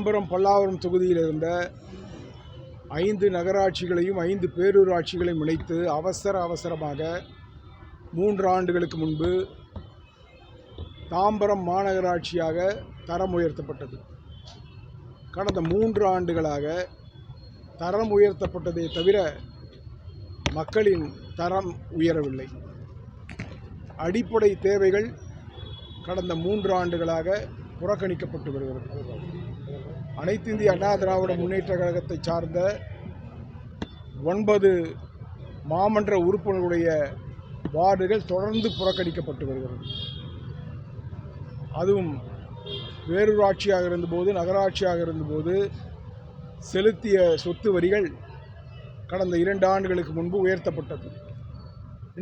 தாம்பரம் பல்லாவரம் தொகுதியில் இருந்த 5 நகராட்சிகளையும் 5 பேரூராட்சிகளையும் இணைத்து அவசரமாக 3 ஆண்டுகளுக்கு முன்பு தாம்பரம் மாநகராட்சியாக தரம் உயர்த்தப்பட்டது. கடந்த 3 ஆண்டுகளாக தரம் உயர்த்தப்பட்டதை தவிர மக்களின் தரம் உயரவில்லை. அடிப்படை தேவைகள் கடந்த 3 ஆண்டுகளாக புறக்கணிக்கப்பட்டு வருகிறது. அனைத்து இந்திய அண்ணா திராவிட முன்னேற்ற கழகத்தை சார்ந்த 9 மாமன்ற உறுப்பினர்களுடைய வார்டுகள் தொடர்ந்து புறக்கணிக்கப்பட்டு வருகிறது. அதுவும் பேரூராட்சியாக இருந்தபோது, நகராட்சியாக இருந்தபோது செலுத்திய சொத்து வரிகள் கடந்த 2 ஆண்டுகளுக்கு முன்பு உயர்த்தப்பட்டது.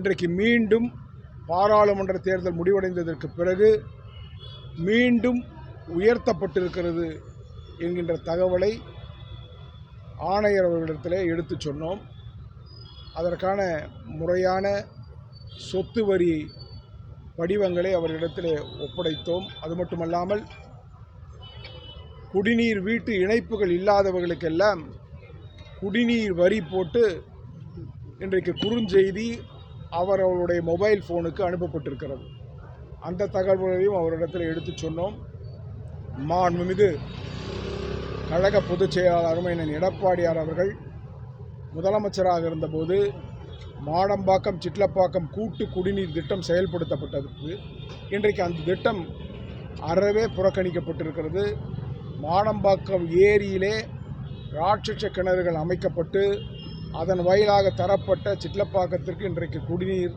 இன்றைக்கு மீண்டும் பாராளுமன்ற தேர்தல் முடிவடைந்ததற்கு பிறகு மீண்டும் உயர்த்தப்பட்டிருக்கிறது என்கின்ற தகவலை ஆணையர் அவர்களிடத்திலே எடுத்து சொன்னோம். அதற்கான முறையான சொத்து வரி படிவங்களை அவர்களிடத்திலே ஒப்படைத்தோம். அது மட்டுமல்லாமல் குடிநீர் வீட்டு இணைப்புகள் இல்லாதவர்களுக்கெல்லாம் குடிநீர் வரி போட்டு இன்றைக்கு குறுஞ்செய்தி அவர்களுடைய மொபைல் ஃபோனுக்கு அனுப்பப்பட்டிருக்கிறது. அந்த தகவல்களையும் அவரிடத்தில் எடுத்து சொன்னோம். மாண்புமிகு கழக பொதுச் செயலாளர் அருமையண்ணன் எடப்பாடியார் அவர்கள் முதலமைச்சராக இருந்தபோது மாடம்பாக்கம் சிட்லப்பாக்கம் கூட்டு குடிநீர் திட்டம் செயல்படுத்தப்பட்டது. இன்றைக்கு அந்த திட்டம் அறவே புறக்கணிக்கப்பட்டிருக்கிறது. மாடம்பாக்கம் ஏரியிலே ராட்சச கிணறுகள் அமைக்கப்பட்டு அதன் வாயிலாக தரப்பட்ட சிட்லப்பாக்கத்திற்கு இன்றைக்கு குடிநீர்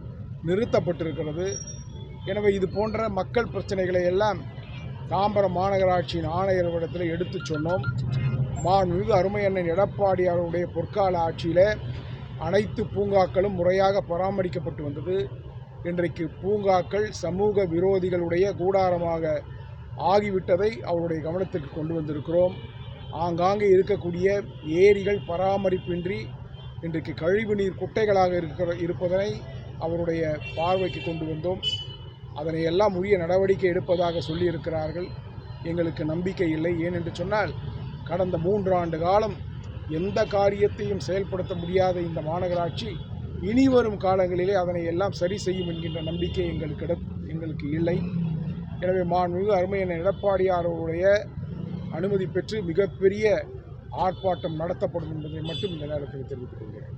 நிறுத்தப்பட்டிருக்கிறது. எனவே இது போன்ற மக்கள் பிரச்சனைகளை எல்லாம் தாம்பரம் மாநகராட்சியின் ஆணையர்களிடத்தில் எடுத்து சொன்னோம். மாண்புமிகு அருமையண்ணன் எடப்பாடி அவருடைய பொற்கால ஆட்சியில் அனைத்து பூங்காக்களும் முறையாக பராமரிக்கப்பட்டு வந்தது. இன்றைக்கு பூங்காக்கள் சமூக விரோதிகளுடைய கூடாரமாக ஆகிவிட்டதை அவருடைய கவனத்திற்கு கொண்டு வந்திருக்கிறோம். ஆங்காங்கே இருக்கக்கூடிய ஏரிகள் பராமரிப்பின்றி இன்றைக்கு கழிவுநீர் குட்டைகளாக இருப்பதனை அவருடைய பார்வைக்கு கொண்டு வந்தோம். அதனை எல்லாம் உரிய நடவடிக்கை எடுப்பதாக சொல்லியிருக்கிறார்கள். எங்களுக்கு நம்பிக்கை இல்லை. ஏனென்று சொன்னால் கடந்த 3 ஆண்டு காலம் எந்த காரியத்தையும் செயல்படுத்த முடியாத இந்த மாநகராட்சி இனி வரும் காலங்களிலே அதனை எல்லாம் சரி செய்யும் என்கின்ற நம்பிக்கை எங்களுக்கு இல்லை. எனவே மாண்புமிகு அருமையண்ணன் எடப்பாடியார் அவருடைய அனுமதி பெற்று மிகப்பெரிய ஆர்ப்பாட்டம் நடத்தப்படும் என்பதை மட்டும் இந்த நேரத்தில் தெரிவித்துக் கொள்கிறேன்.